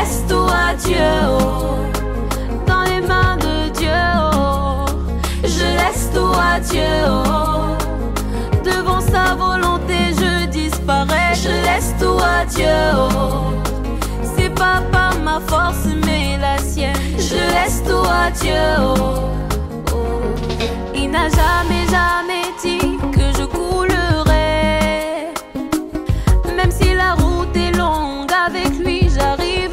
laisse tout à Dieu, oh, dans les mains de Dieu, oh, je laisse tout à Dieu, oh, devant sa volonté je disparais, je laisse tout à Dieu, oh, c'est pas par ma force mais la sienne, je laisse tout à Dieu, oh, oh. Il n'a jamais dit que je coulerai, même si la route est longue, avec lui j'arriverai.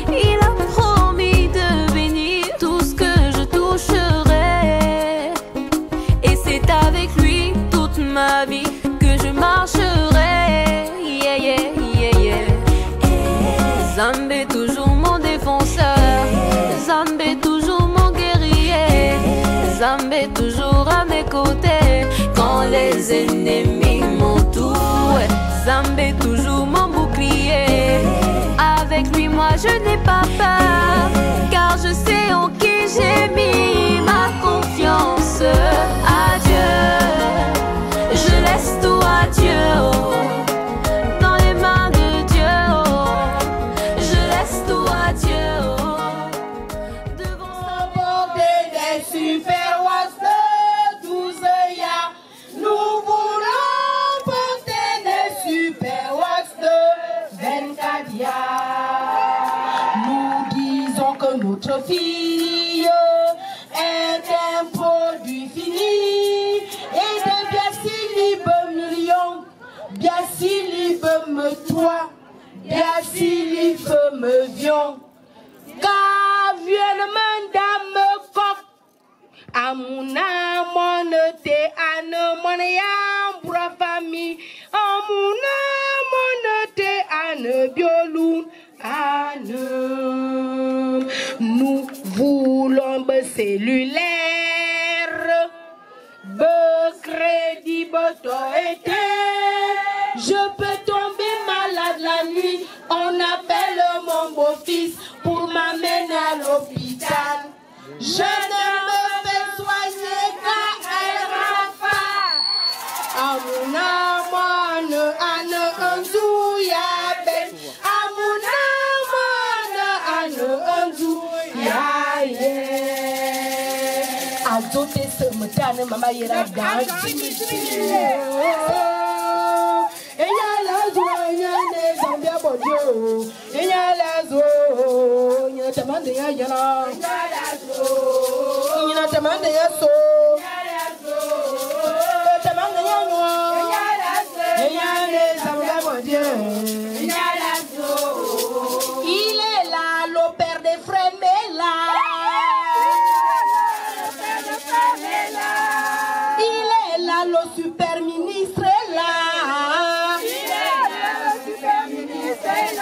Il a promis de bénir tout ce que je toucherai, et c'est avec lui toute ma vie que je marcherai. Yeah, yeah, yeah, yeah. Zambé toujours mon défenseur, Zambé toujours mon guerrier, Zambé toujours à mes côtés quand les ennemis m'entourent, Zambé toujours mon bouclier. Avec lui moi je n'ai pas peur, car je sais en qui j'ai mis ma confiance. Adieu, je laisse tout à Dieu, oh, dans les mains de Dieu, oh, je laisse tout à Dieu, oh, devant sa Porter des super watts de 12 ya. Nous voulons porter des super watts de 24 ya. Nous disons que notre fille est un produit fini et de Biassi libre million, Biassi libre me toi, Biassi libre me vion. Car vienne madame coq, amuna monete ane moneyam pour la famille, amuna monete ane bioloun ane. Nous voulons be cellulaire, be crédit, be toité. Je peux tomber malade la nuit, on appelle mon beau-fils pour m'amener à l'hôpital. Je ne me fais soigner qu'à Rafa. Amuna mane ane anzu ya ben, amuna mane ane anzu ya ye. Azote se mutane mama yera dansi. Tamande ya yana, ina tamande ya so, tamande ya no, il est là, le père des frères est là, il est là, le super ministre est là, le super ministre est là.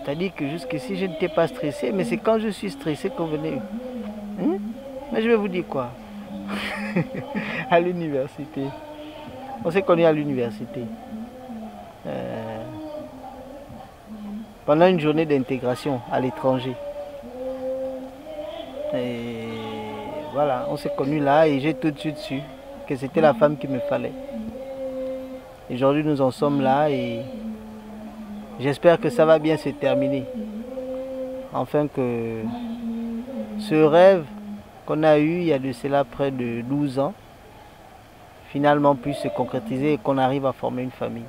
T'as dit que jusqu'ici je n'étais pas stressé, mais c'est quand je suis stressé qu'on venait. Mais je vais vous dire quoi? À l'université. On s'est connus à l'université. Pendant une journée d'intégration à l'étranger. Et voilà, on s'est connus là et j'ai tout de suite su que c'était la femme qu'il me fallait. Aujourd'hui nous en sommes là et j'espère que ça va bien se terminer. Enfin que ce rêve qu'on a eu il y a de cela près de 12 ans, finalement puisse se concrétiser et qu'on arrive à former une famille.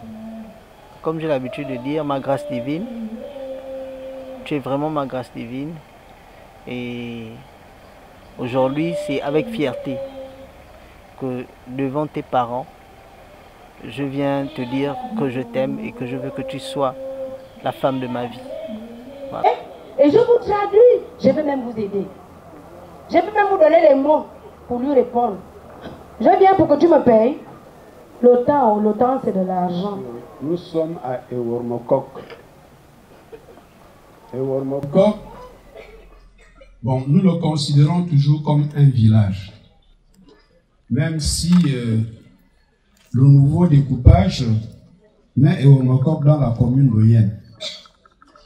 Comme j'ai l'habitude de dire, ma grâce divine, tu es vraiment ma grâce divine. Et aujourd'hui, c'est avec fierté que devant tes parents, je viens te dire que je t'aime et que je veux que tu sois la femme de ma vie. Voilà. Et je vous traduis, je vais même vous aider. Je peux même vous donner les mots pour lui répondre. Je viens pour que tu me payes. Le temps c'est de l'argent. Nous sommes à Ewormokok. Ewormokok, bon, nous le considérons toujours comme un village. Même si le nouveau découpage met Ewormokok dans la commune de Yen.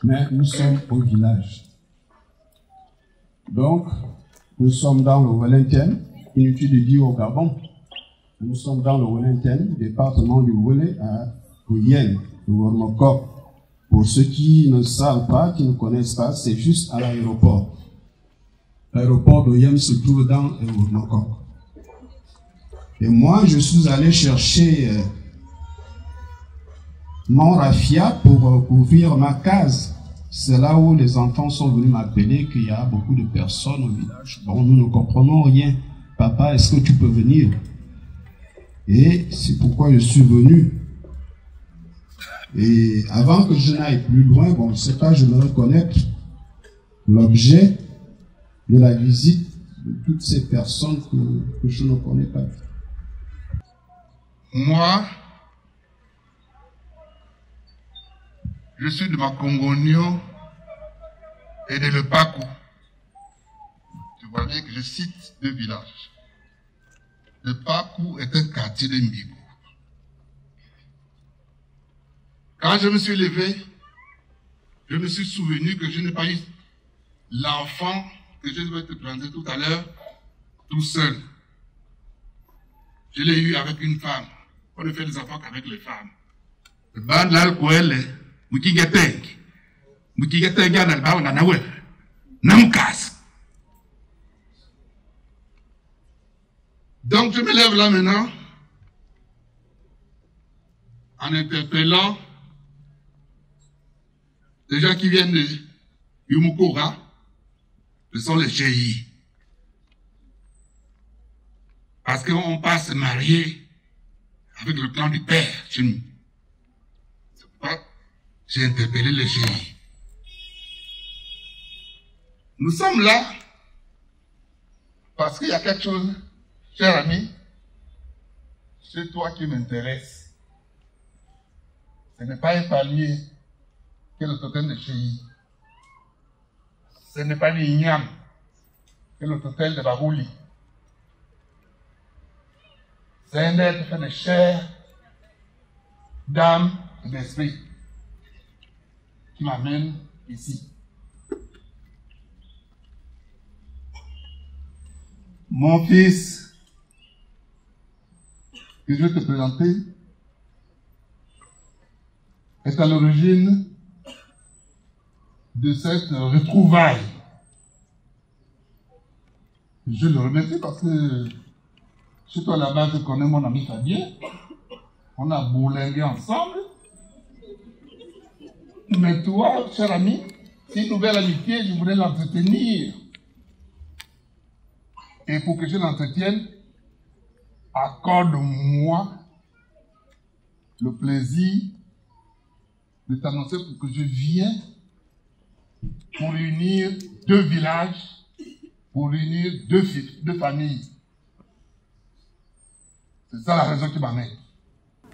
Mais nous sommes au village. Donc, nous sommes dans le Wellington, inutile de dire au Gabon. Nous sommes dans le Wellington, département du Wellé à Yen, le Wormokok. Pour ceux qui ne savent pas, qui ne connaissent pas, c'est juste à l'aéroport. L'aéroport de Yen se trouve dans le Wormokok. Et moi, je suis allé chercher mon raffia pour couvrir ma case. C'est là où les enfants sont venus m'appeler qu'il y a beaucoup de personnes au village. Bon, nous ne comprenons rien. Papa, est-ce que tu peux venir? Et c'est pourquoi je suis venu. Et avant que je n'aille plus loin, bon, je ne sais pas, je me reconnais l'objet de la visite de toutes ces personnes que je ne connais pas. Moi, je suis de Makongonio et de Lepakou. Tu vois bien que je cite deux villages. Lepakou est un quartier de Mbigou. Quand je me suis levé, je me suis souvenu que je n'ai pas eu l'enfant que je vais te présenter tout à l'heure tout seul. Je l'ai eu avec une femme. On ne fait les enfants qu'avec les femmes. Le ban l'alcool, Mukigateng. Mukigateng, il y a un bain, Namkas. Donc je me lève là maintenant en interpellant les gens qui viennent de Yumukura, ce sont les GI. Parce qu'on passe se marier avec le clan du père chez nous. C'est pourquoi j'ai interpellé les GI. Nous sommes là parce qu'il y a quelque chose, cher ami, chez toi qui m'intéresse. Ce n'est pas un palmier qui est le totem de GI. Ce n'est pas l'igname qui est le totem de Barouli. C'est un être fait de chair, d'âme et d'esprit qui m'amène ici. Mon fils, que je vais te présenter, est à l'origine de cette retrouvaille. Je le remercie parce que chez toi là-bas, je connais mon ami Fabien. On a bourlingué ensemble. Mais toi, cher ami, c'est une nouvelle amitié, je voudrais l'entretenir. Et pour que je l'entretienne, accorde-moi le plaisir de t'annoncer que je viens pour unir deux villages, pour unir deux familles. C'est ça la raison qui m'amène.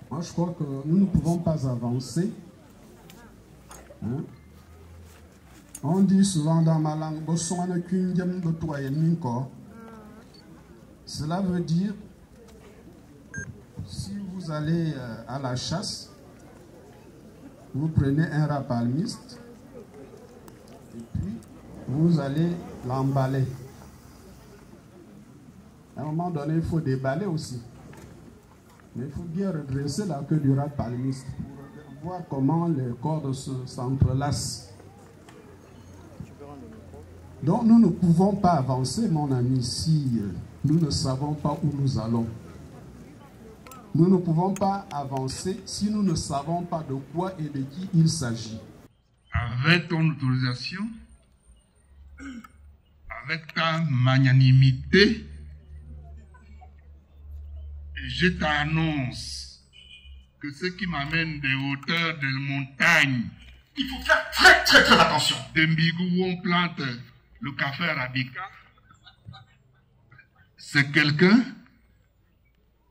Moi, je crois que nous ne pouvons pas avancer. Hein? On dit souvent dans ma langue, cela veut dire, si vous allez à la chasse, vous prenez un rat palmiste et puis vous allez l'emballer. À un moment donné, il faut déballer aussi. Mais il faut bien redresser la queue du rat palmiste pour voir comment les cordes s'entrelacent. Donc nous ne pouvons pas avancer, mon ami, si nous ne savons pas où nous allons. Nous ne pouvons pas avancer si nous ne savons pas de quoi et de qui il s'agit. Avec ton autorisation, avec ta magnanimité, je t'annonce que ce qui m'amène des hauteurs des montagnes Il faut faire très attention. De Mbigou où on plante le café arabica, c'est quelqu'un,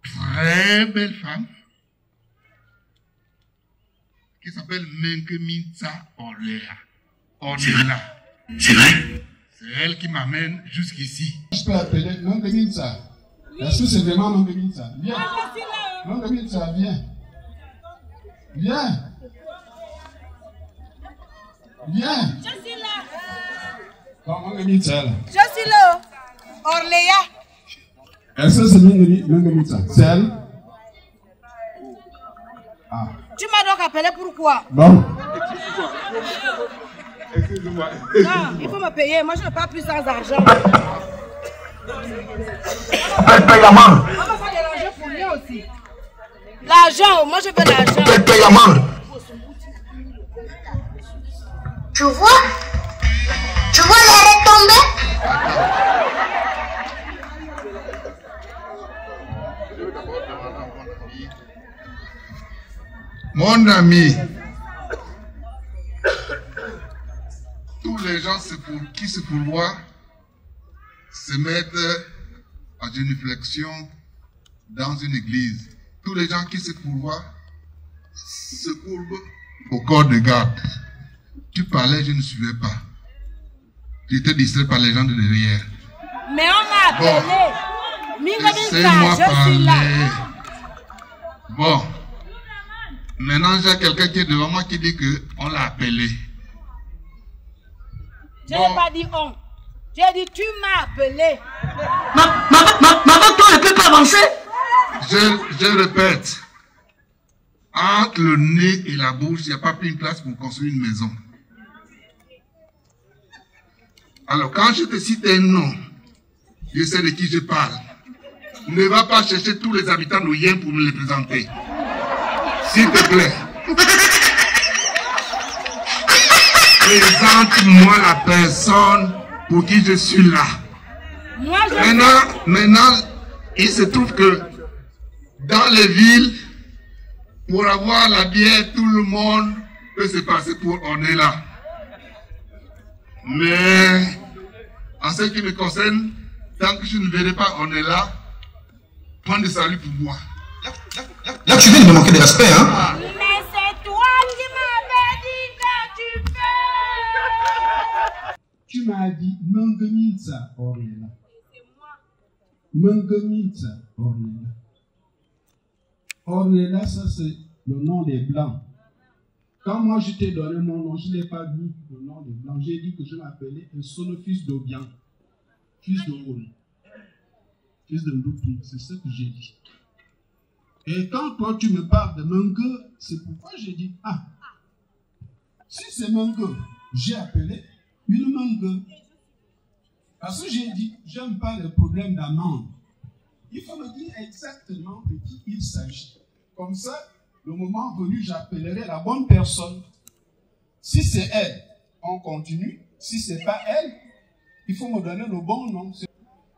très belle femme, qui s'appelle Menkemitsa Ornella. C'est vrai? C'est elle qui m'amène jusqu'ici. Je peux appeler Menkemitsa. Est-ce que c'est vraiment Menkemitsa? Viens. Menkemitsa, viens. Viens. Viens. Je suis là. Bon, Menkemitsa là. Je suis là. Orléa. Est-ce que c'est Menkemitsa? C'est elle? Ah. Tu m'as donc appelé pourquoi? Bon. Excusez-moi. Non, il faut me payer. Moi, je n'ai pas plus sans argent. Elle paye l'amende. On va faire de l'argent pour lui aussi. L'argent, moi je veux l'argent. Elle paye l'amende. Tu vois les retombées? Mon ami, tous les gens qui se pourvoient se mettent à génuflexion dans une église. Tous les gens qui se pourvoient se courbent au corps de garde. Tu parlais, je ne suivais pas. J'étais distrait par les gens de derrière. Mais on m'a appelé. Laissez-moi parler. Bon. Maintenant, j'ai quelqu'un qui est devant moi qui dit qu'on l'a appelé. Je n'ai pas dit on. J'ai dit tu m'as appelé. Maman, toi, ne peut pas avancer. Je répète. Entre le nez et la bouche, il n'y a pas plus une place pour construire une maison. Alors, quand je te cite un nom, je sais de qui je parle. Ne va pas chercher tous les habitants d'Oyen pour me les présenter. S'il te plaît. Présente-moi la personne pour qui je suis là. Moi, je... Maintenant, il se trouve que dans les villes, pour avoir la bière, tout le monde peut se passer pour on est là. Mais, en ce qui me concerne, tant que je ne verrai pas on est là, point de salut pour moi. Là, tu viens de me manquer de respect, hein? Mais c'est toi qui m'avais dit que tu peux. Tu m'as dit Menkemitsa Ornella. Menkemitsa Ornella. Ornella, ça c'est le nom des Blancs. Quand moi je t'ai donné mon nom, je n'ai pas mis le nom des Blancs. J'ai dit que je m'appelais un solo fils d'Obian, fils de Rôle, fils de Ndoupou. C'est ce que j'ai dit. Et quand toi tu me parles de Mengue, c'est pourquoi j'ai dit, ah, si c'est Mengue, j'ai appelé une Mengue. Parce que j'ai dit, j'aime pas les problèmes d'amende. Il faut me dire exactement de qui il s'agit. Comme ça, le moment venu, j'appellerai la bonne personne. Si c'est elle, on continue. Si ce n'est pas elle, il faut me donner le bon nom.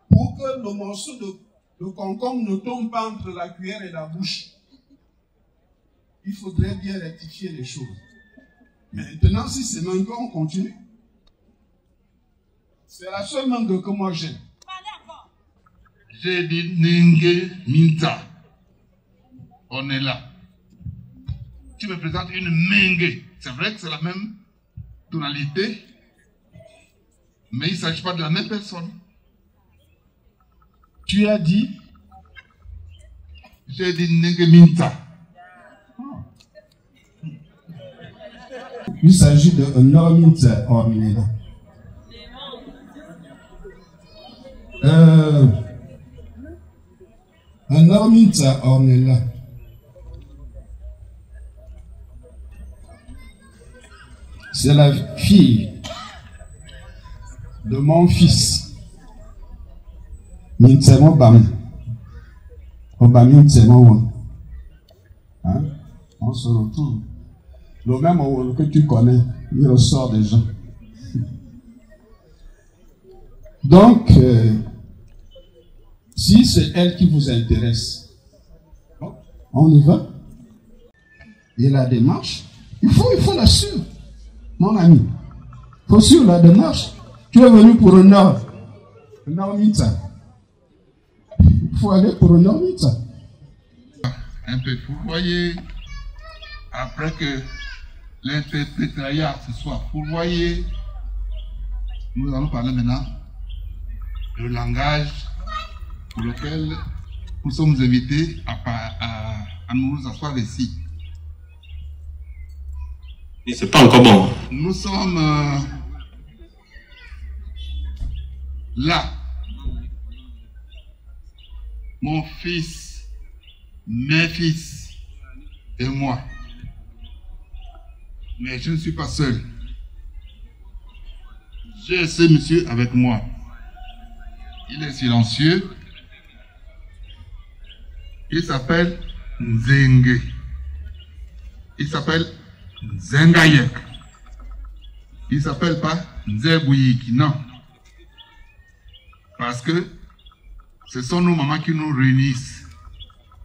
Pour que le morceau de concombre ne tombe pas entre la cuillère et la bouche. Il faudrait bien rectifier les choses. Maintenant, si c'est Mengue, on continue. C'est la seule Mengue que moi j'aime. J'ai dit Ninge Minta. On est là. Tu me présentes une Mengue. C'est vrai que c'est la même tonalité, mais il ne s'agit pas de la même personne. Tu as dit? J'ai dit Ninge Minta. Il s'agit de Menkemitsa Ornella. Menkemitsa Ornella. C'est la fille de mon fils. Mintsemo Bam. Mintsemo. Hein? On se retrouve. Le même que tu connais, il ressort des gens. Donc, si c'est elle qui vous intéresse, on y va. Et la démarche, il faut la suivre. mon ami, poursuis la démarche. Tu es venu pour un or. Un or Mitsa. Il faut aller pour un or Mitsa. Un peu, vous voyez, après que l'interprétariat ce soir, vous voyez, nous allons parler maintenant le langage pour lequel nous sommes invités à nous asseoir ici. Et c'est pas encore bon. Nous sommes là. Mon fils, mes fils et moi. Mais je ne suis pas seul. J'ai ce monsieur avec moi. Il est silencieux. Il s'appelle Nzenge. Il s'appelle Zengayek. Il ne s'appelle pas Nzebouiki, non. Parce que ce sont nos mamans qui nous réunissent.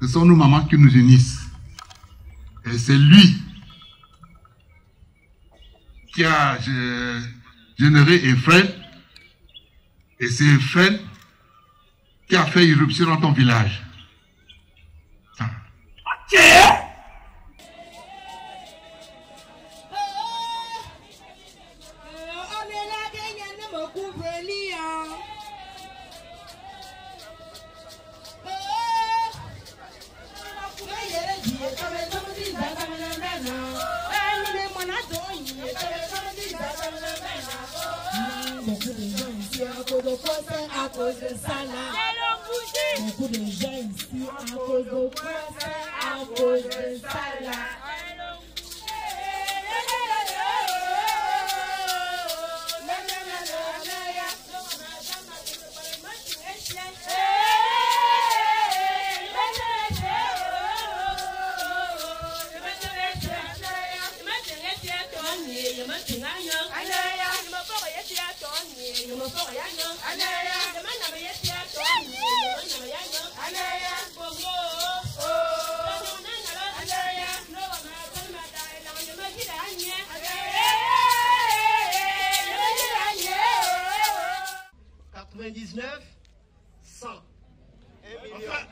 Ce sont nos mamans qui nous unissent. Et c'est lui qui a généré Efren. Et c'est Efren qui a fait irruption dans ton village. À cause de ça là, beaucoup de gens ici à cause de quoi, à cause de ça là.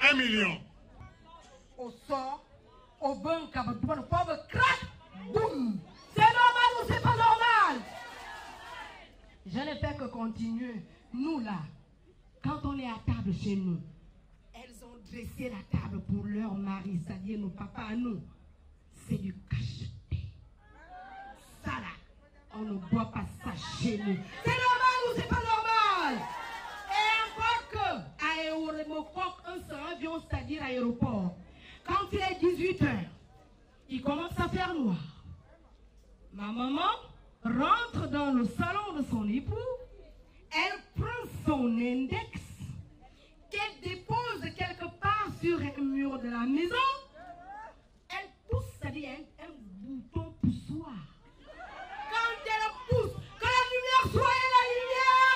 Un million. Au sort, au bon cabot, le pauvre crack, boum. C'est normal ou c'est pas normal? Je ne fais que continuer. Nous là, quand on est à table chez nous, elles ont dressé la table pour leur mari, c'est-à-dire nos papas à nous. C'est du cacheté. Ça là, on ne boit pas ça chez nous. C'est normal ou c'est pas normal? Et encore que, à Aéroport, un avion, c'est-à-dire aéroport, quand il est 18 h, il commence à faire noir. Ma maman rentre dans le salon de son époux, elle prend son index, qu'elle dépose quelque part sur un mur de la maison, elle pousse, c'est-à-dire un bouton poussoir. Quand elle pousse, que la lumière soit et la lumière,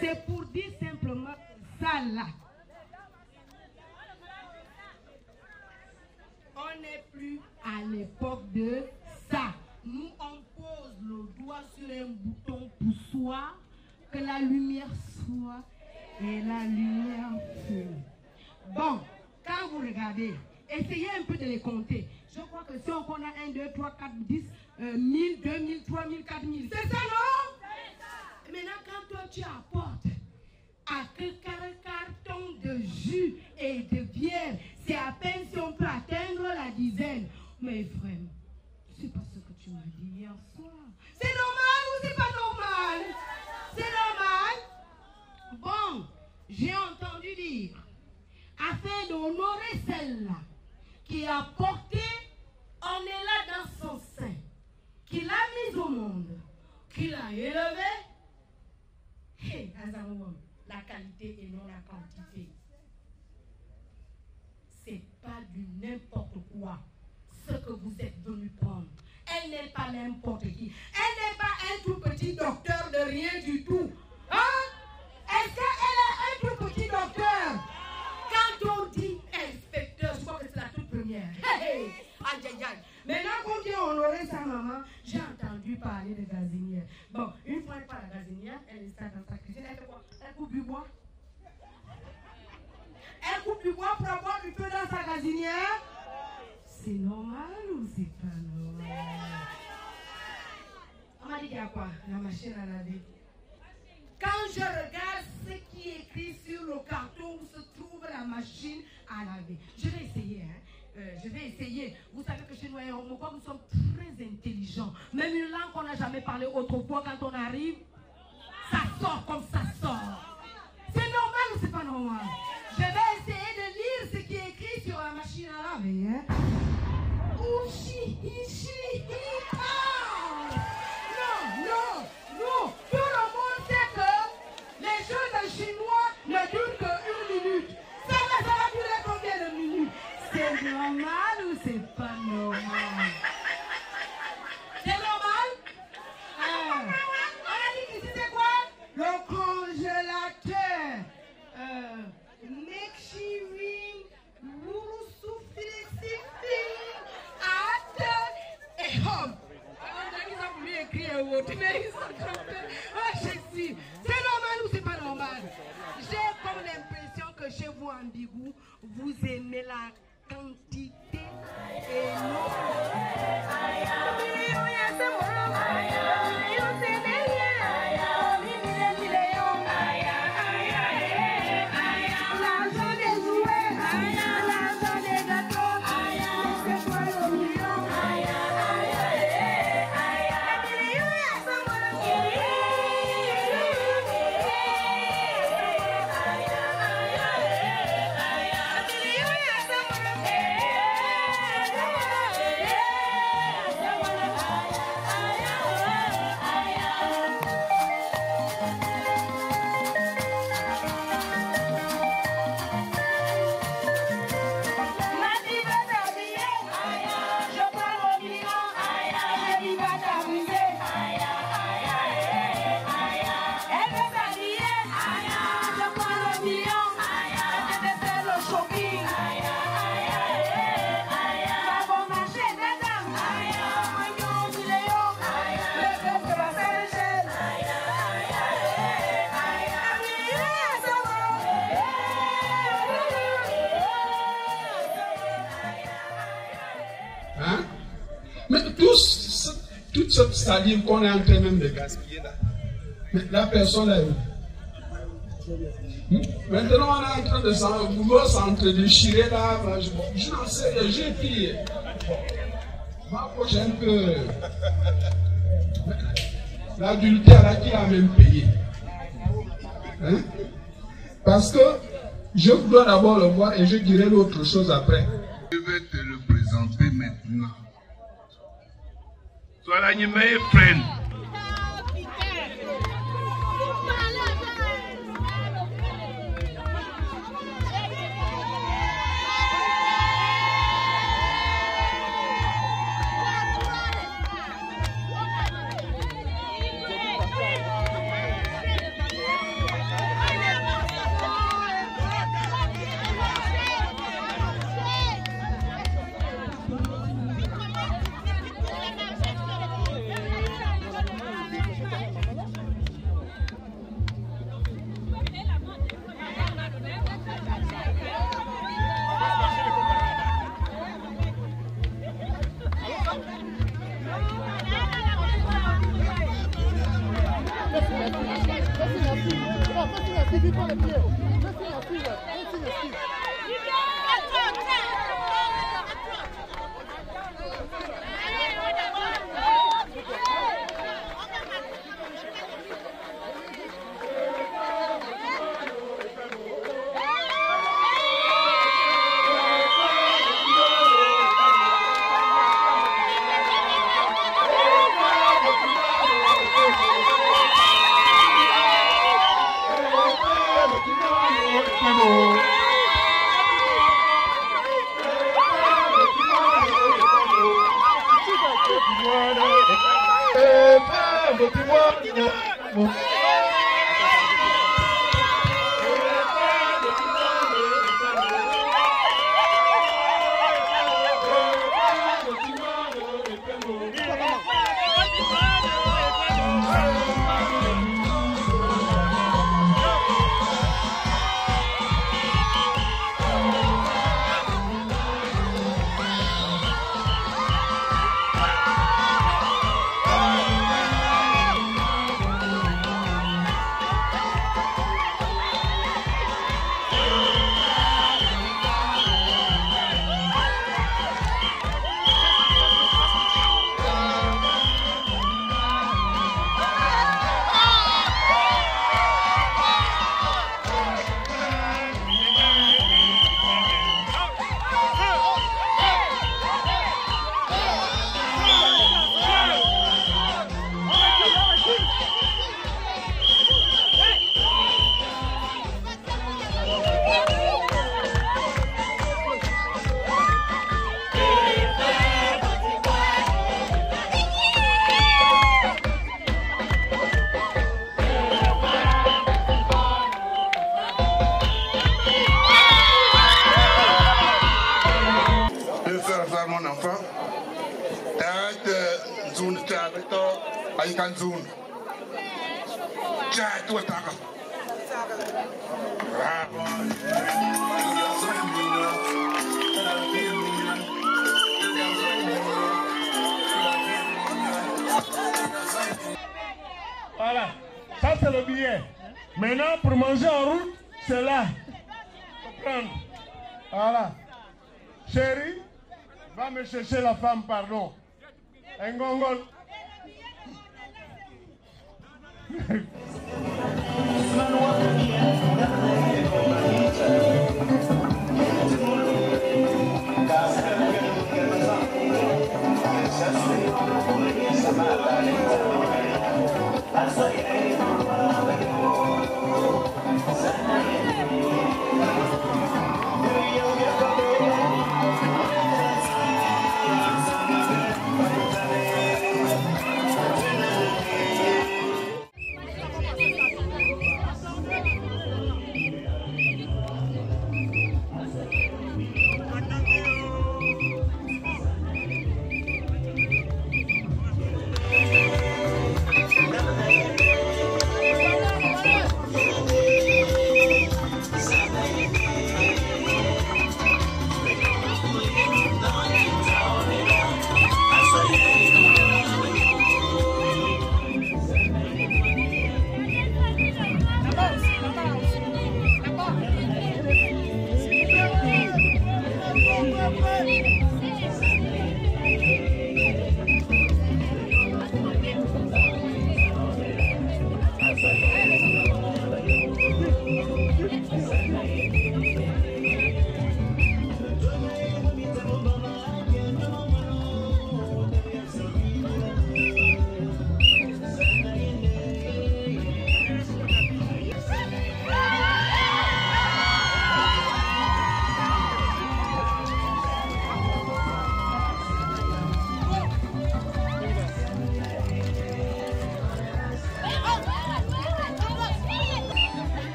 c'est pour dire simplement ça là. On n'est plus à l'époque de ça. Nous, on pose le doigt sur un bouton poussoir, que la lumière soit et la lumière fume. Bon, quand vous regardez, essayez un peu de les compter. Je crois que si on compte 1, 2, 3, 4, 10, 1000, 2000, 3000, 4000, c'est ça, non? Maintenant, quand toi tu apportes à quelques cartons de jus et de bière, c'est à peine si on peut atteindre la dizaine. Mais vraiment, c'est pas ce que tu m'as dit hier soir. C'est normal ou c'est pas normal? C'est normal? Bon, j'ai entendu dire, afin d'honorer celle-là qui a porté, on est là dans son sein, qui l'a mise au monde, qui l'a élevé. Hey, la qualité et non la quantité. C'est pas du n'importe quoi ce que vous êtes venu prendre. Elle n'est pas n'importe qui. Elle n'est pas un tout petit docteur de rien du tout. Hein? Est-ce qu'elle est un tout petit docteur? Quand on dit inspecteur, je crois que c'est la toute première. Hey, hey. Aïe, aïe, aïe. Maintenant qu'on vient honorer sa maman, j'ai entendu parler de gazinière. Bon, une fois elle parle à la gazinière, elle est dans sa cuisine, elle fait quoi? Elle coupe du bois. Elle coupe du bois pour avoir du feu dans sa gazinière. C'est normal ou c'est pas normal? On m'a dit qu'il y a quoi? La machine à laver. Quand je regarde ce qui est écrit sur le carton où se trouve la machine à laver, je vais essayer, hein. Je vais essayer. Vous savez que chez nous, nous sommes très intelligents. Même une langue qu'on n'a jamais parlé autrefois, quand on arrive, ça sort comme ça sort. C'est normal ou c'est pas normal? Je vais essayer de lire ce qui est écrit sur la machine à laver. Hein? Non. Tout le monde sait que les jeux de chinois ne durent que 1 minute. Ça va durer combien de minutes? C'est normal ou c'est pas normal? C'est normal? On a dit ici c'est quoi? Le congélateur. Mekchiring, Mouroussoufilissifing, Ate et Hom. Ils ont voulu écrire un autre, mais ils sont trompés. Oh, Jésus. C'est normal ou c'est pas normal? J'ai comme l'impression que chez vous en Bigou, vous aimez la quantité et non. Toute cette salive qu'on est en train même de gaspiller là. Mais la personne est où? Maintenant on est en train de s'entre-déchirer là. Je n'en sais rien, j'ai pris. Ma prochaine que l'adultère là qui a même payé. Hein? Parce que je dois d'abord le voir et je dirai l'autre chose après. Je vais te le présenter maintenant. Sois my friend. mon enfant. Arrête, Nzoun, tu avec toi, Aïkan Nzoun. Tiens, toi, t'as. Voilà, ça c'est le billet. Maintenant, pour manger en route, c'est là. Faut prendre. Voilà. Chérie, va me chercher la femme, pardon. Un gongol.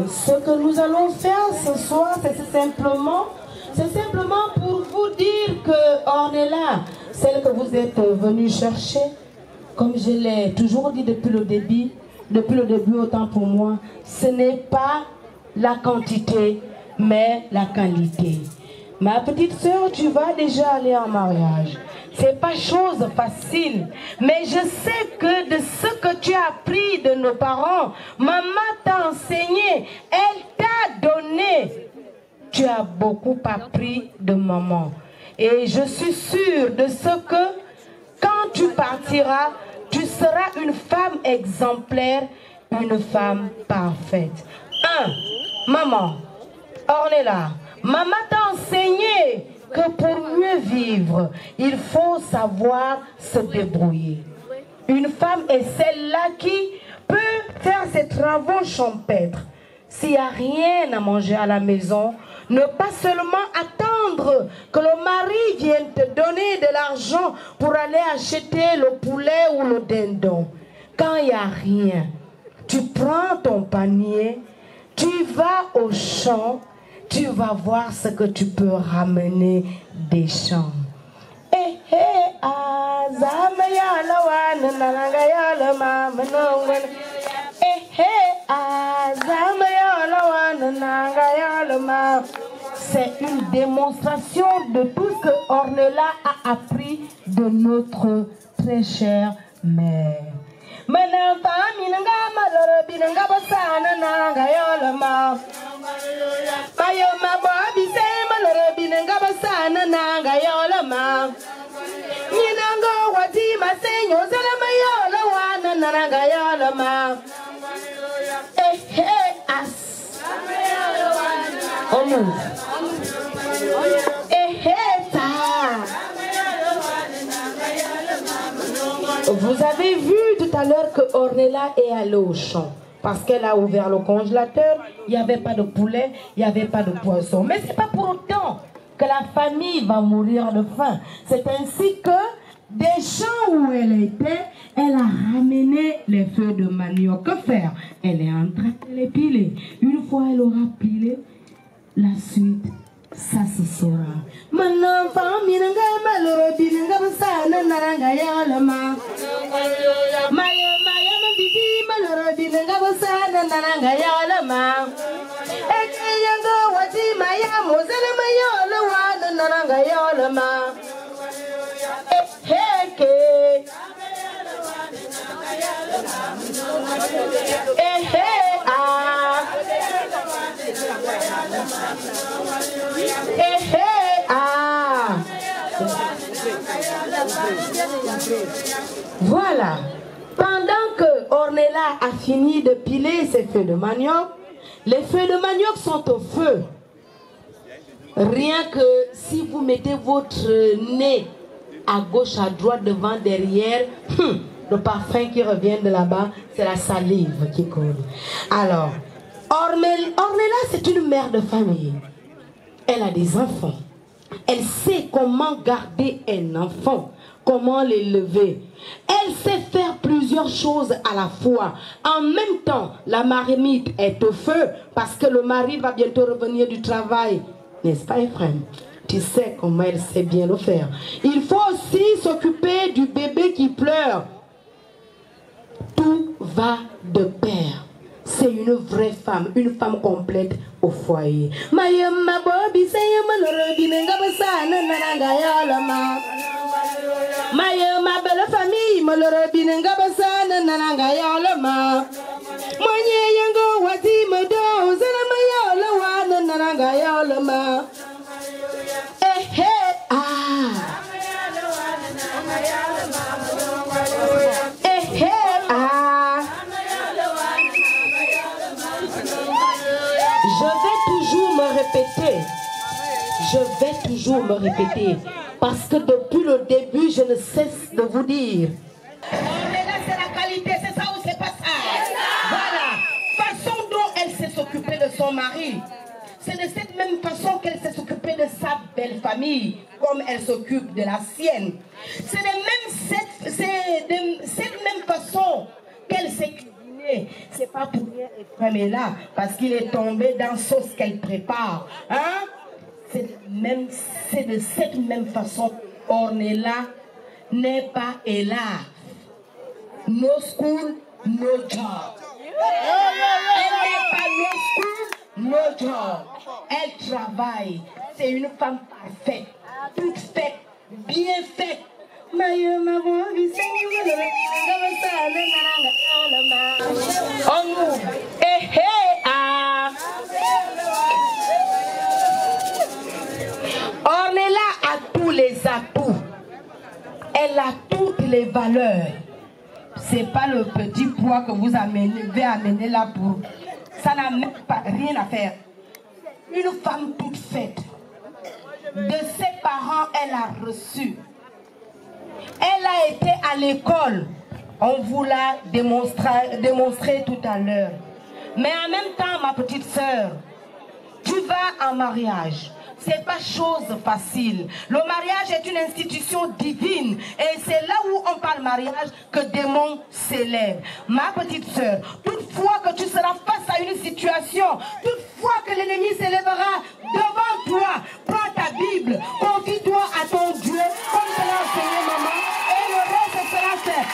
Ce que nous allons faire ce soir, c'est simplement pour vous dire qu'on est là, celle que vous êtes venus chercher. Comme je l'ai toujours dit depuis le début, autant pour moi, ce n'est pas la quantité, mais la qualité. Ma petite soeur, tu vas déjà aller en mariage. C'est pas chose facile, mais je sais que de ce que tu as appris de nos parents, maman t'a enseigné, elle t'a donné. Tu as beaucoup appris de maman. Et je suis sûre de ce que quand tu partiras, tu seras une femme exemplaire, une femme parfaite. Maman, Ornella, maman t'a enseigné que pour mieux vivre, il faut savoir se débrouiller. Une femme est celle-là qui peut faire ses travaux champêtres. S'il n'y a rien à manger à la maison, Ne pas seulement attendre que le mari vienne te donner de l'argent pour aller acheter le poulet ou le dindon. Quand il n'y a rien, tu prends ton panier, tu vas au champ, tu vas voir ce que tu peux ramener des champs. C'est une démonstration de tout ce que Ornella a appris de notre très chère mère. Vous avez vu tout à l'heure que Ornella est allée au champ parce qu'elle a ouvert le congélateur, il n'y avait pas de poulet, il n'y avait pas de poisson. Mais ce n'est pas pour autant que la famille va mourir de faim. C'est ainsi que des champs où elle était, elle a ramené les feuilles de manioc. Que faire? Elle est en train de les piler. Une fois elle aura pilé, la suite, ça se saura. Maintenant, famille, voilà. Pendant que Ornella a fini de piler ses feuilles de manioc, les feuilles de manioc sont au feu. Rien que si vous mettez votre nez à gauche, à droite, devant, derrière, le parfum qui revient de là-bas, c'est la salive qui coule. Alors, Ornella, c'est une mère de famille. Elle a des enfants. Elle sait comment garder un enfant, comment l'élever. Elle sait faire plusieurs choses à la fois. En même temps, la marmite est au feu parce que le mari va bientôt revenir du travail. N'est-ce pas, Ephraim? Tu sais comment elle sait bien le faire. Il faut aussi s'occuper du bébé qui pleure. Tout va de pair. C'est une vraie femme, une femme complète au foyer. Ma belle famille, je vais toujours me répéter parce que depuis le début je ne cesse de vous dire. Ornella, c'est la qualité, c'est ça ou c'est pas ça? Voilà, façon dont elle sait s'occuper de son mari. C'est de cette même façon qu'elle sait s'occuper de sa belle famille, comme elle s'occupe de la sienne. C'est de cette même façon qu'elle s'est cuisinée. C'est pas pour rien Ephraim est là, parce qu'il est tombé dans la sauce qu'elle prépare. Hein? C'est de cette même façon qu'Ornella n'est pas là. No school, no job. Elle n'est pas no school, no job. Elle travaille. C'est une femme parfaite, toute faite, bien faite. Ornella a tous les atouts. Elle a toutes les valeurs. C'est pas le petit poids que vous avez amené là pour. Ça n'a même pas rien à faire. Une femme toute faite. De ses parents, elle a reçu. Elle a été à l'école. On vous l'a démontré tout à l'heure. Mais en même temps, ma petite sœur, tu vas en mariage. C'est pas chose facile. Le mariage est une institution divine. Et c'est là où on parle mariage que démon s'élève. Ma petite sœur, toutefois que tu seras face à une situation, toutefois que l'ennemi s'élèvera devant toi, prends ta Bible, confie-toi à ton Dieu, comme te l'a enseigné maman, et le reste sera fait.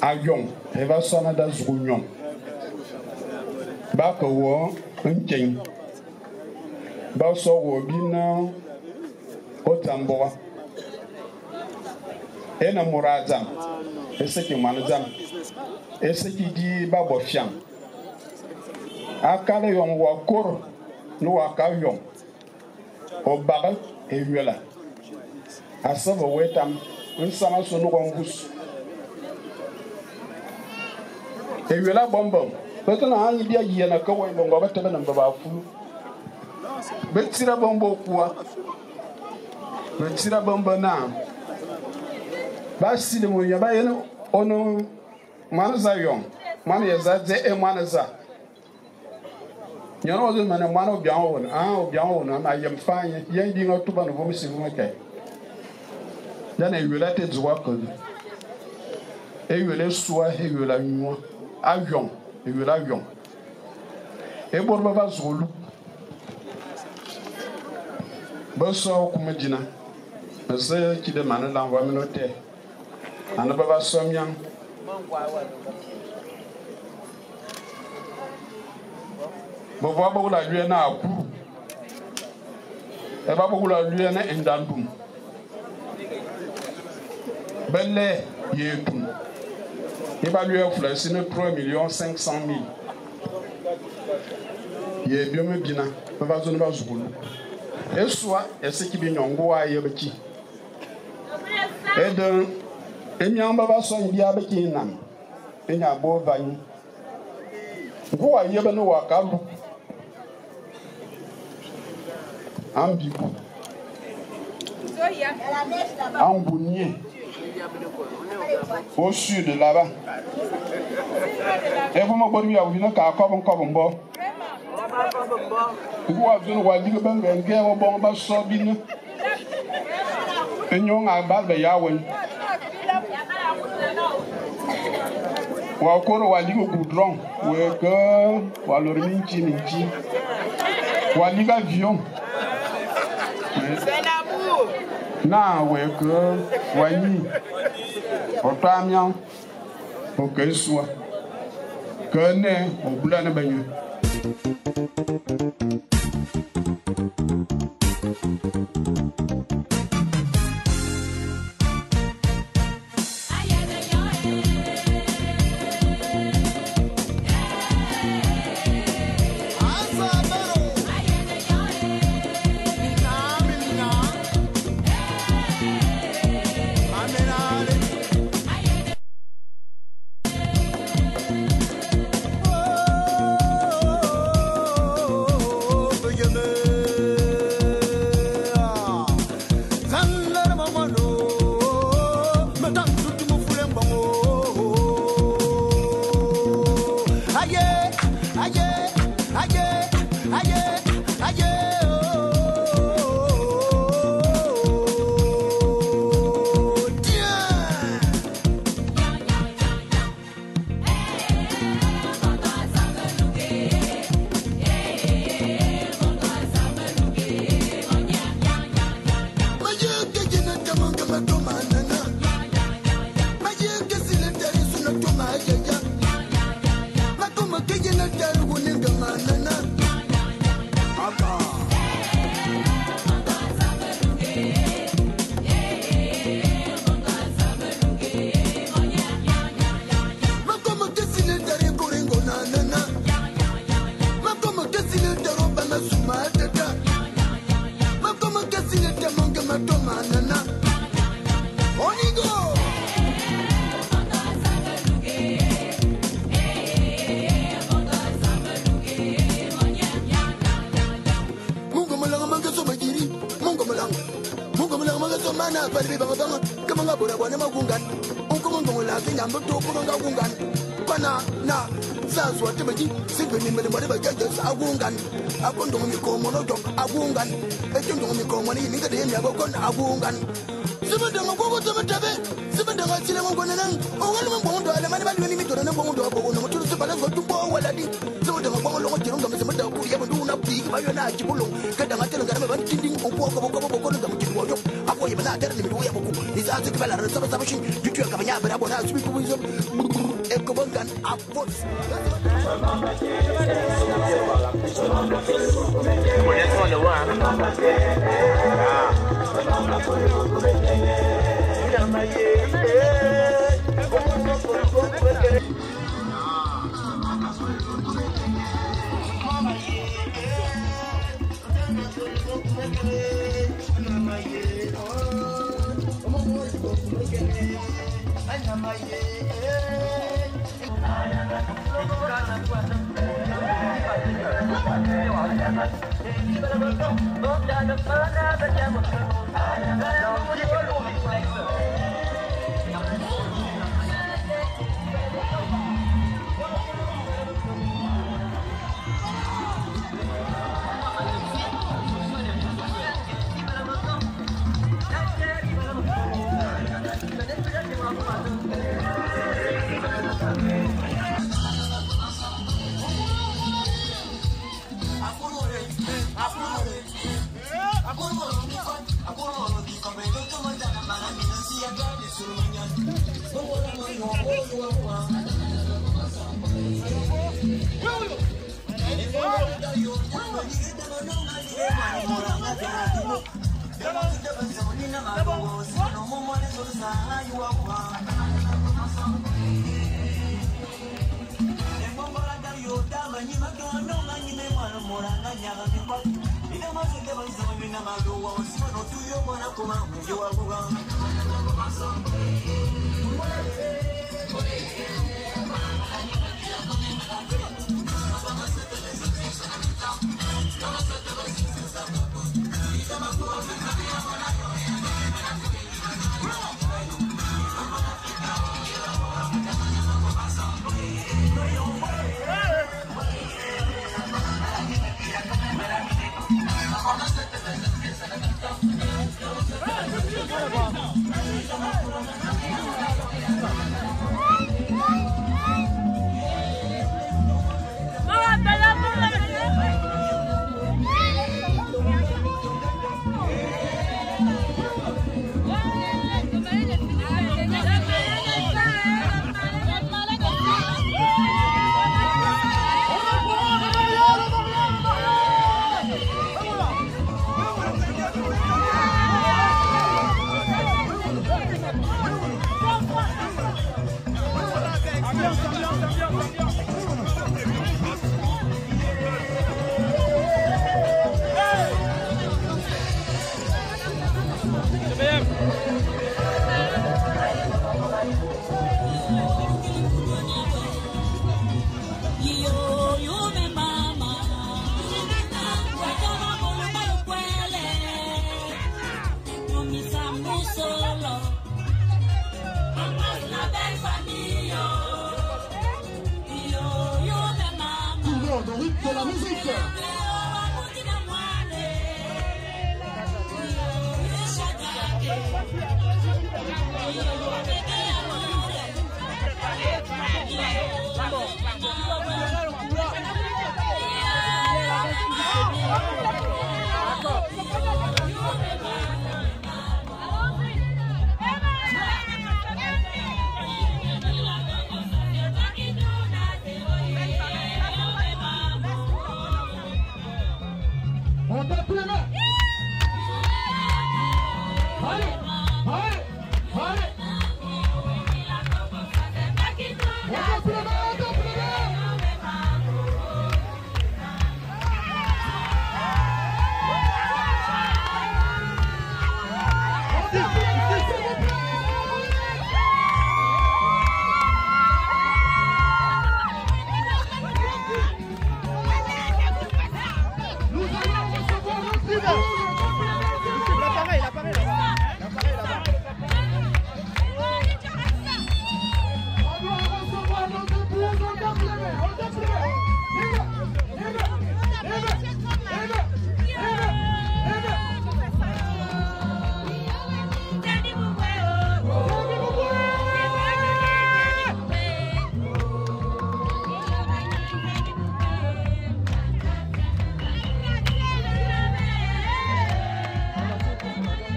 Ayon, eva sona da zgunyon. Ba ko wo nchen. Ba so wo bi na otambo. Ena murazam. Eseki manazam. Eseki di ba bo fiam. Akale yon wo kor no waka yon. O baba e wela. Asaba wetam nsama so no kongus. E wela bombom beto na anyi bia yi na kawai bongo bete na baba fu betira bombo kuwa betira bombo na ba si de mo ya ba yeno ono manza yon man ya za ze e manza nyano zo mana mano bia won bia won na yem fanye yen di ngotu ba no bo misi mo kai dana e wela te zuwa ko e wela suwa e wela nwa avion, et de l'avion. Et pour me faire sur le Bonsoir, comme Dina. C'est qui demande l'envoi minotaire. On ne peut pas sommer. Bon, voir beaucoup la lueur à coup. Et pas beaucoup la lueur à un dandoum. Belle, il est tout. Il va lui offrir 3 500 000. Il est bien, mais bien. Il va se faire. Et soit, et ce qui vient en bois et petit. Et de. Et bien, on va se faire bien avec un homme. Et il y a un beau vaillant. Vous voyez, ben, nous, à Kabou. Ambigu. Ambounier. Au sud là-bas. Et vous m'avez dit à vous qu'à comme bon. Vous avez dit que ben guerre bon bas sobine. Et nous à bas de Yahweh. Ou encore ou dit au goudron. Ou que ou alors minchi. Ou dit avion. C'est l'amour. Non, ouais que voyez. Otamian, pour que soit que né au blanc de bagneux. manga suma tata. Makoma kasile tamonga matoma nana. Onigo. Mungu malanga manga suma jiri. Mungu malanga manga suma na pali banga banga. Kamanga bora bwana magungan. Unko mungu la kinyambo to kumanga gungan. Bana na sazwa tebeji siveni mele mare bajaja agungan. Akondo mikomo no dok agungan. Ejondo mikomo ni ninga de nyabo kon agungan. Sibanda ngogo tamatabe. Sibanda ngachile ngogo nan. Ongale mbondo ale mani bali ni mitoro na mbondo abo no muturu sibala zo tumbo waladi. Sibanda ngogo lo ngotiro ngam sibanda ku yabo nduna piki bayo na chibulo. Kada ngatela ngara ba tinding opo ko no ngam chibulo. Apo yeba na tere ni mido yabo ku. Izazi kibala saba saba shin. Jutu ya kabanya bara bona subi ku bizo. Ekobangan apos.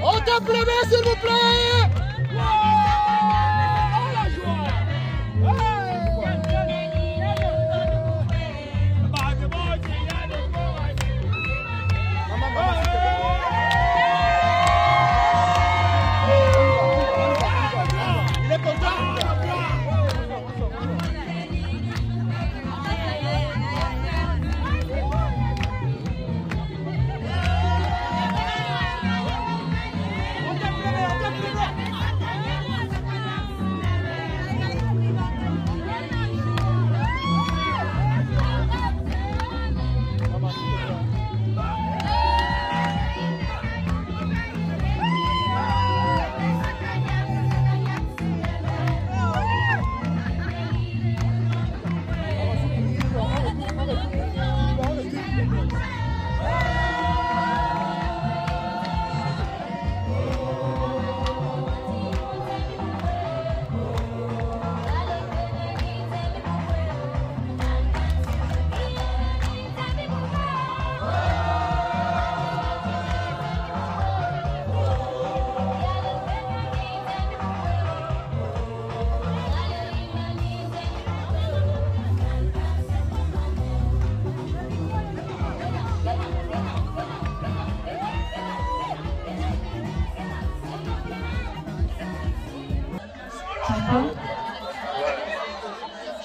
On tape les mains, s'il vous plaît.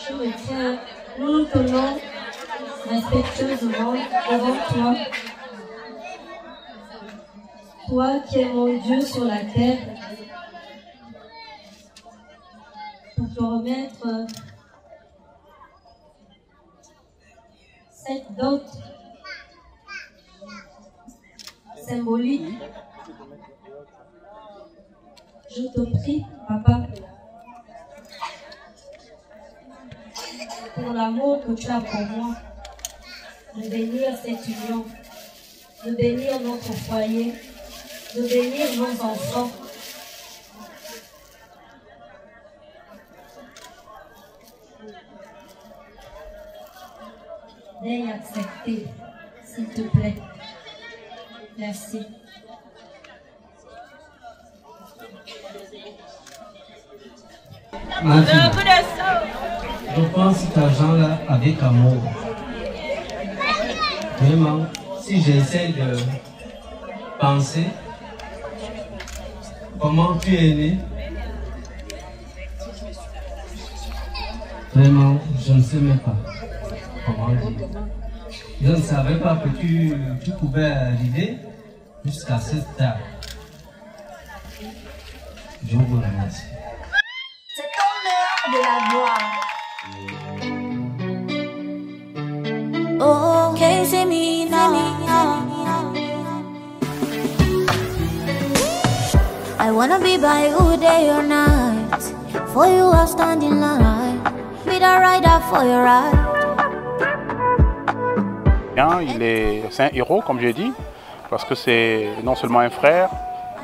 Je me tiens, nous nous tenons respectueusement devant toi. Toi qui es mon Dieu sur la terre, pour te remettre cette dot symbolique. Je te prie, Papa, pour l'amour que tu as pour moi, de bénir cette union, de bénir notre foyer, de bénir nos enfants. Veuille accepter, s'il te plaît. Merci. Ma fille, je pense cet argent-là avec amour. Vraiment, si j'essaie de penser comment tu es né, vraiment, je ne sais même pas comment dire. Je ne savais pas que tu pouvais arriver jusqu'à cette table. Je vous remercie. C'est ton heure de la gloire. Oh, can't see me now. I wanna be by you day or night. For you I'll stand in line. Be the rider for your ride. C'est un héros, comme j'ai dit, parce que c'est non seulement un frère,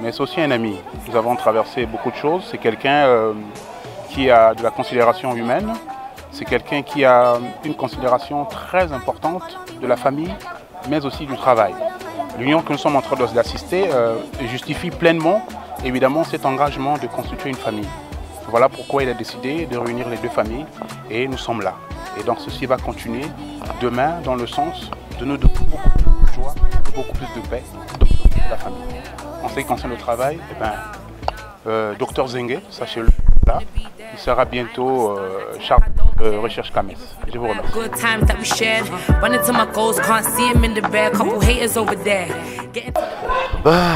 mais c'est aussi un ami. Nous avons traversé beaucoup de choses. C'est quelqu'un qui a de la considération humaine. C'est quelqu'un qui a une considération très importante de la famille, mais aussi du travail. L'union que nous sommes en train d'assister justifie pleinement, évidemment, cet engagement de constituer une famille. Voilà pourquoi il a décidé de réunir les deux familles et nous sommes là. Et donc ceci va continuer demain dans le sens de nous donner beaucoup plus de joie, beaucoup plus de paix dans la famille. En ce qui concerne le travail, Dr Zengue, sachez-le là, il sera bientôt chargé de recherche CAMES. Je vous remercie.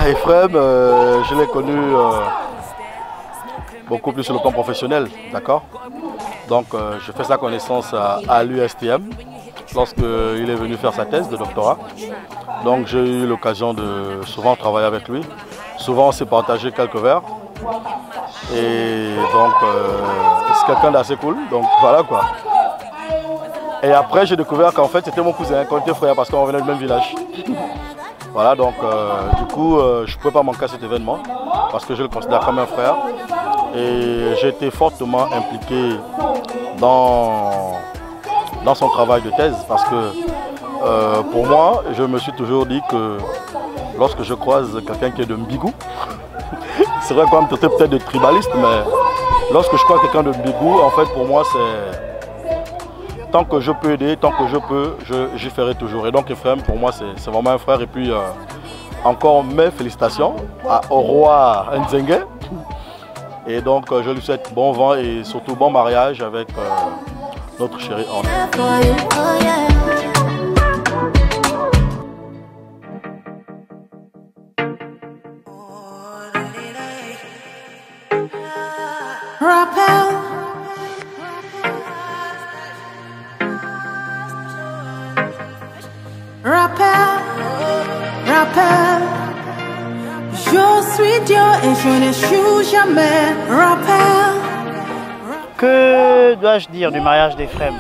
Ephraim, je l'ai connu beaucoup plus sur le plan professionnel, d'accord. Donc je fais sa connaissance à l'USTM lorsqu'il est venu faire sa thèse de doctorat. Donc j'ai eu l'occasion de souvent travailler avec lui. Souvent on s'est partagé quelques verres. Et donc c'est quelqu'un d'assez cool, donc voilà quoi. Et après j'ai découvert qu'en fait c'était mon cousin, qu'on était frères parce qu'on venait du même village. Voilà, donc du coup je ne pouvais pas manquer à cet événement parce que je le considère comme un frère. Et j'ai été fortement impliqué dans son travail de thèse parce que pour moi, je me suis toujours dit que lorsque je croise quelqu'un qui est de Mbigou, c'est vrai qu'on me traiter peut-être de tribaliste, mais lorsque je croise quelqu'un de Mbigou, en fait pour moi c'est tant que je peux aider, tant que je peux, j'y ferai toujours. Et donc Ephraim pour moi c'est vraiment un frère. Et puis encore mes félicitations au roi Nzenge. Et donc je lui souhaite bon vent et surtout bon mariage avec notre chérie Orné. Rappel. Je suis Dieu et je n'échoue jamais. Rappel. Que dois-je dire du mariage d'Ephraim?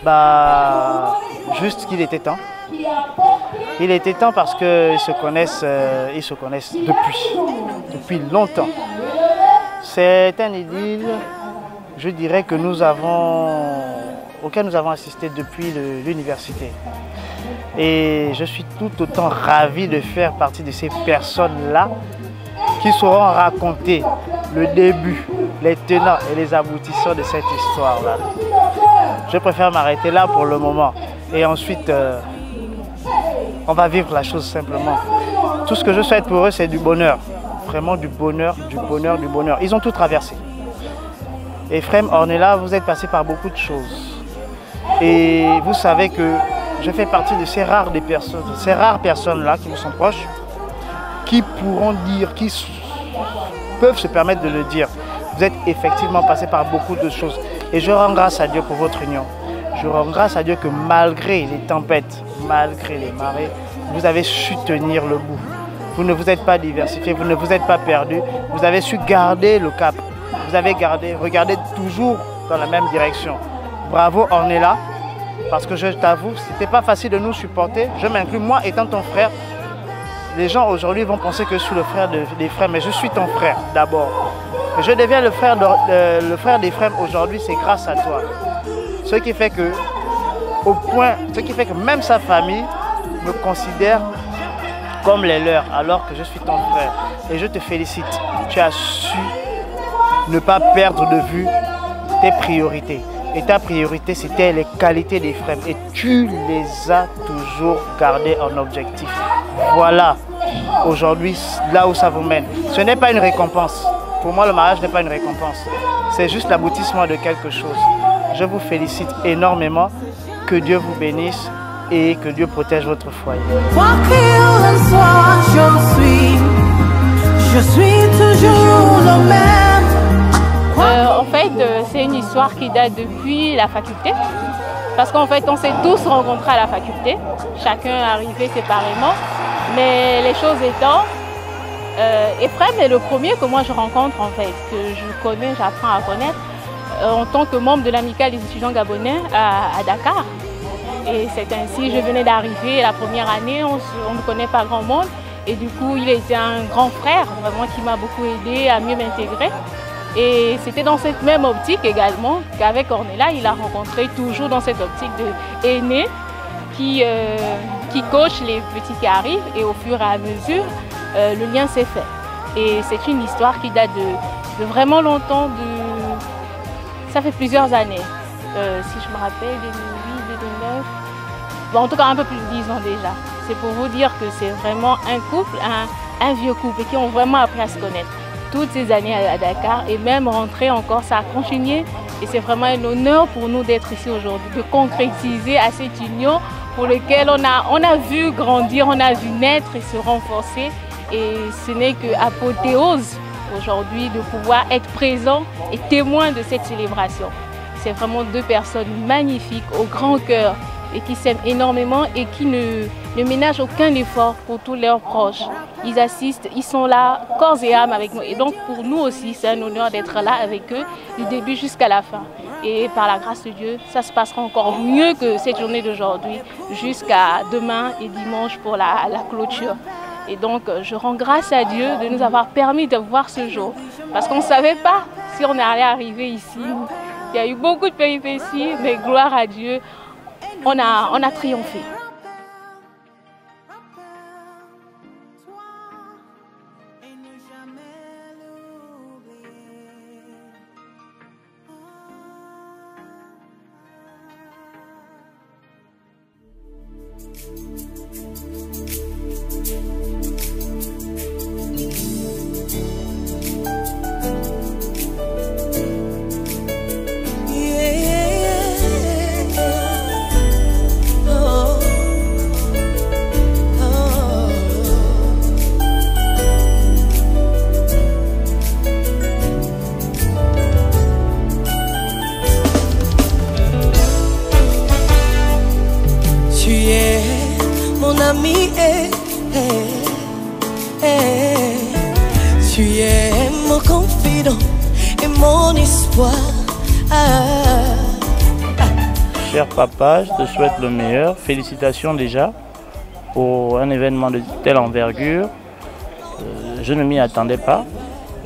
Bah, juste qu'il était temps. Il était temps parce qu'ils se connaissent depuis longtemps. C'est un idylle, je dirais, auquel nous avons assisté depuis l'université. Et je suis tout autant ravi de faire partie de ces personnes-là qui sauront raconter le début, les tenants et les aboutissants de cette histoire-là. Je préfère m'arrêter là pour le moment. Et ensuite, on va vivre la chose simplement. Tout ce que je souhaite pour eux, c'est du bonheur. Vraiment du bonheur, du bonheur, du bonheur. Ils ont tout traversé. Ephraim Ornella, vous êtes passé par beaucoup de choses. Et vous savez que je fais partie de ces rares personnes-là qui vous sont proches, qui pourront dire, qui peuvent se permettre de le dire. Vous êtes effectivement passé par beaucoup de choses. Et je rends grâce à Dieu pour votre union. Je rends grâce à Dieu que malgré les tempêtes, malgré les marées, vous avez su tenir le bout. Vous ne vous êtes pas diversifié, vous ne vous êtes pas perdu. Vous avez su garder le cap. Vous avez regardé toujours dans la même direction. Bravo Ornella, parce que je t'avoue, ce n'était pas facile de nous supporter. Je m'inclus, moi étant ton frère. Les gens aujourd'hui vont penser que je suis le frère d'Ephraim, mais je suis ton frère d'abord. Je deviens le frère d'Ephraim aujourd'hui, c'est grâce à toi. Ce qui fait que même sa famille me considère comme les leurs, alors que je suis ton frère. Et je te félicite. Tu as su ne pas perdre de vue tes priorités. Et ta priorité, c'était les qualités d'Ephraim. Et tu les as toujours gardées en objectif. Voilà, aujourd'hui, là où ça vous mène. Ce n'est pas une récompense. Pour moi, le mariage n'est pas une récompense. C'est juste l'aboutissement de quelque chose. Je vous félicite énormément. Que Dieu vous bénisse et que Dieu protège votre foyer. Quoi qu'il soit, je suis toujours le même. En fait, c'est une histoire qui date depuis la faculté. Parce qu'en fait, on s'est tous rencontrés à la faculté. Chacun est arrivé séparément. Mais les choses étant, Ephraim est le premier que moi je rencontre en fait, que je connais, j'apprends à connaître en tant que membre de l'amicale des étudiants gabonais à Dakar. Et c'est ainsi, je venais d'arriver la première année, on ne connaît pas grand monde. Et du coup, il était un grand frère, vraiment qui m'a beaucoup aidé à mieux m'intégrer. Et c'était dans cette même optique également qu'avec Ornella, il a rencontré toujours dans cette optique de aîné qui coach les petits qui arrivent. Et au fur et à mesure, le lien s'est fait. Et c'est une histoire qui date de vraiment longtemps, ça fait plusieurs années. Si je me rappelle, 2008, 2009, bon, en tout cas un peu plus de 10 ans déjà. C'est pour vous dire que c'est vraiment un couple, un vieux couple qui ont vraiment appris à se connaître. Toutes ces années à Dakar et même rentrer encore, ça a continué. Et c'est vraiment un honneur pour nous d'être ici aujourd'hui, de concrétiser à cette union pour laquelle on a vu grandir, on a vu naître et se renforcer. Et ce n'est qu'apothéose aujourd'hui de pouvoir être présent et témoin de cette célébration. C'est vraiment deux personnes magnifiques, au grand cœur et qui s'aiment énormément et qui ne ménagent aucun effort pour tous leurs proches. Ils assistent, ils sont là, corps et âme avec nous. Et donc pour nous aussi, c'est un honneur d'être là avec eux du début jusqu'à la fin. Et par la grâce de Dieu, ça se passera encore mieux que cette journée d'aujourd'hui, jusqu'à demain et dimanche pour la clôture. Et donc je rends grâce à Dieu de nous avoir permis de voir ce jour. Parce qu'on ne savait pas si on allait arriver ici. Il y a eu beaucoup de péripéties, mais gloire à Dieu, on a triomphé. Tu es mon confident et mon espoir. Cher papa, je te souhaite le meilleur. Félicitations déjà pour un événement de telle envergure. Je ne m'y attendais pas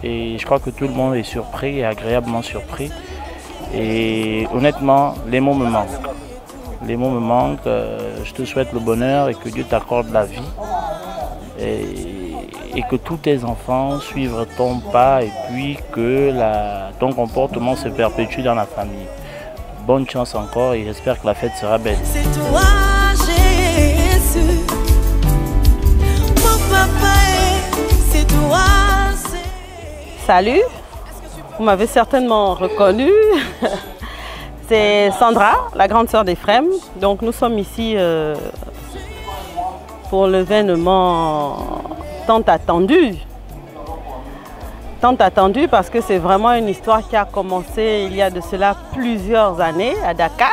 et je crois que tout le monde est surpris et agréablement surpris. Et honnêtement, les mots me manquent. Les mots me manquent. Je te souhaite le bonheur et que Dieu t'accorde la vie. Et que tous tes enfants suivent ton pas et puis que ton comportement se perpétue dans la famille. Bonne chance encore et j'espère que la fête sera belle. C'est toi Jésus, mon papa, c'est toi. Salut, vous m'avez certainement reconnu. C'est Sandra, la grande sœur d'Ephrem. Donc nous sommes ici pour l'événement tant attendu. Tant attendu parce que c'est vraiment une histoire qui a commencé il y a de cela plusieurs années à Dakar,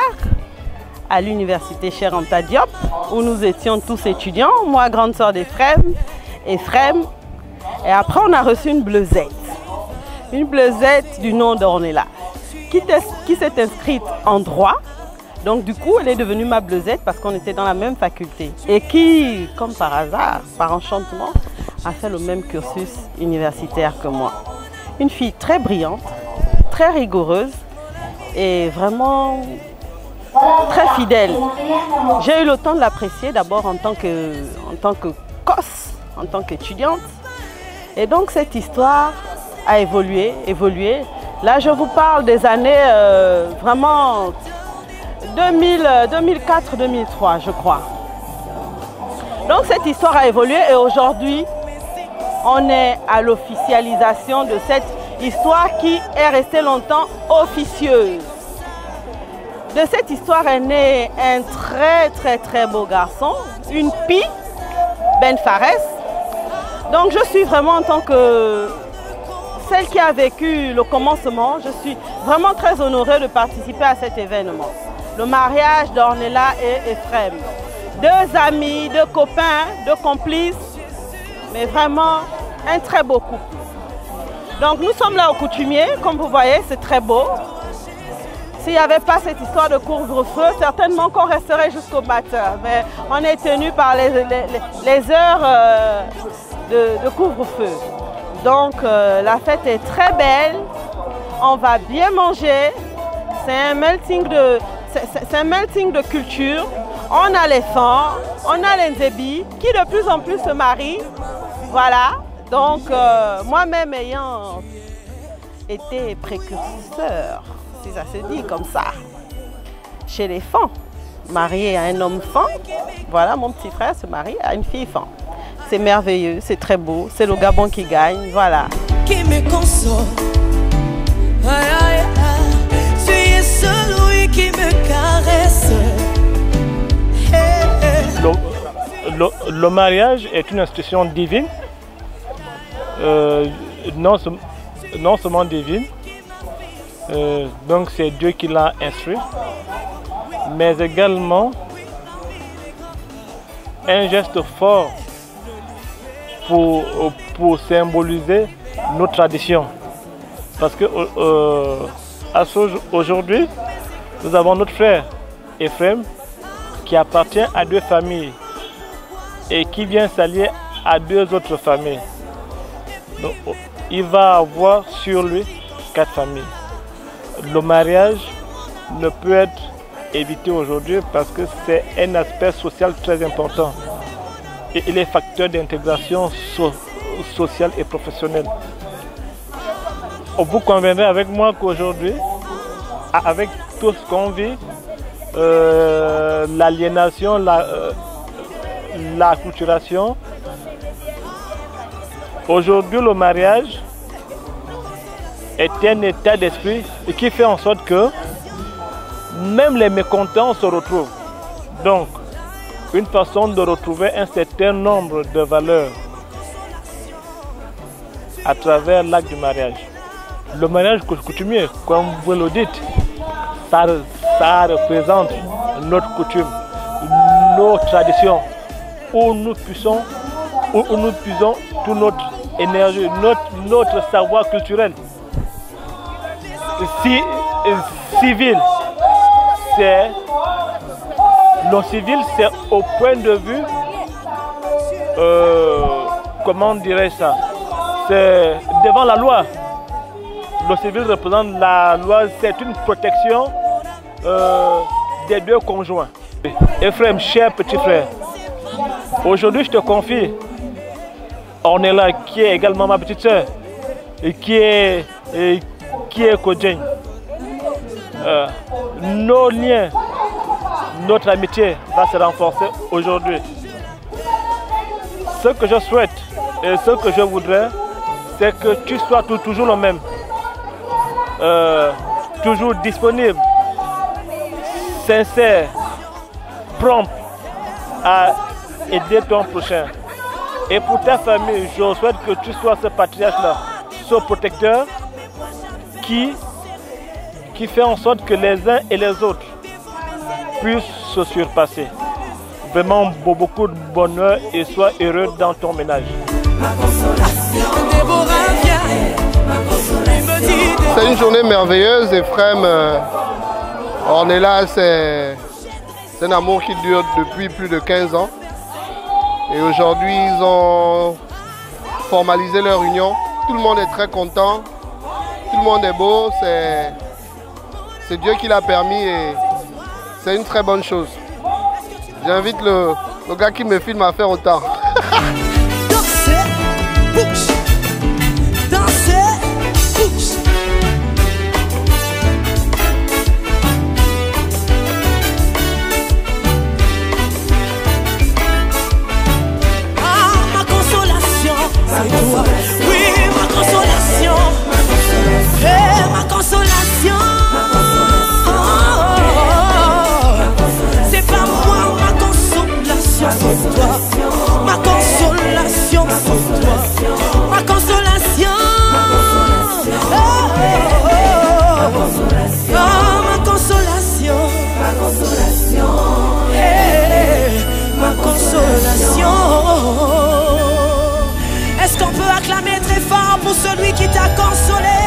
à l'université Cheikh Anta Diop, où nous étions tous étudiants, moi grande sœur d'Ephrem, Ephrem, et après on a reçu une bleusette du nom d'Ornella, qui s'est inscrite en droit. Donc du coup, elle est devenue ma bleusette parce qu'on était dans la même faculté. Et qui, comme par hasard, par enchantement, a fait le même cursus universitaire que moi. Une fille très brillante, très rigoureuse et vraiment très fidèle. J'ai eu le temps de l'apprécier d'abord en tant que COS, en tant qu'étudiante. Et donc cette histoire a évolué. Là, je vous parle des années vraiment 2004-2003, je crois. Donc cette histoire a évolué et aujourd'hui, on est à l'officialisation de cette histoire qui est restée longtemps officieuse. De cette histoire est né un très beau garçon, une pie, Ben Fares. Donc je suis vraiment en tant que celle qui a vécu le commencement, je suis vraiment très honorée de participer à cet événement. Le mariage d'Ornella et Ephrem. Deux amis, deux copains, deux complices, mais vraiment un très beau couple. Donc nous sommes là au coutumier, comme vous voyez, c'est très beau. S'il n'y avait pas cette histoire de couvre-feu, certainement qu'on resterait jusqu'au matin. Mais on est tenu par les heures de couvre-feu. Donc la fête est très belle, on va bien manger, c'est un melting de culture. On a les Fans, on a les Nzebi qui de plus en plus se marient. Voilà, donc moi-même ayant été précurseur, si ça se dit comme ça, chez les Fans, marié à un homme Fan, voilà, mon petit frère se marie à une fille Fan. C'est merveilleux, c'est très beau, c'est le Gabon qui gagne, voilà. Qui me console, tu es celui qui me caresse. Le mariage est une institution divine, non seulement divine, donc c'est Dieu qui l'a instruit, mais également un geste fort pour symboliser nos traditions. Parce que aujourd'hui, nous avons notre frère Ephraim qui appartient à 2 familles et qui vient s'allier à 2 autres familles. Donc, il va avoir sur lui 4 familles. Le mariage ne peut être évité aujourd'hui parce que c'est un aspect social très important et il est facteur d'intégration sociale et professionnelle. Vous conviendrez avec moi qu'aujourd'hui, avec tout ce qu'on vit, l'aliénation, l'acculturation, aujourd'hui le mariage est un état d'esprit qui fait en sorte que même les mécontents se retrouvent. Donc, une façon de retrouver un certain nombre de valeurs à travers l'acte du mariage. Le mariage coutumier, comme vous le dites, ça représente notre coutume, nos traditions, où nous puisons toute notre énergie, notre savoir culturel. Civil, le civil, c'est au point de vue, comment dirais-je ça, c'est devant la loi. Le civil représente la loi, c'est une protection des 2 conjoints. Ephraim, cher petit frère, aujourd'hui je te confie, Ornella, qui est également ma petite soeur, et qui est Kodjeng. Nos liens, notre amitié va se renforcer aujourd'hui. Ce que je souhaite et ce que je voudrais, c'est que tu sois toujours le même. Toujours disponible, sincère, prompt à aider ton prochain. Et pour ta famille, je souhaite que tu sois ce patriarche-là, ce protecteur qui fait en sorte que les uns et les autres puissent se surpasser. Vraiment beaucoup de bonheur et sois heureux dans ton ménage. C'est une journée merveilleuse, Ephraim. Ornella, c'est un amour qui dure depuis plus de 15 ans. Et aujourd'hui, ils ont formalisé leur union. Tout le monde est très content. Tout le monde est beau. C'est Dieu qui l'a permis et c'est une très bonne chose. J'invite le gars qui me filme à faire autant. Oui, ma consolation, ma consolation. C'est pas moi ma consolation, c'est toi. Ma consolation, c'est toi. Ma consolation. Ma consolation. Ma consolation. Ma consolation. Est-ce qu'on peut acclamer très fort pour celui qui t'a consolé?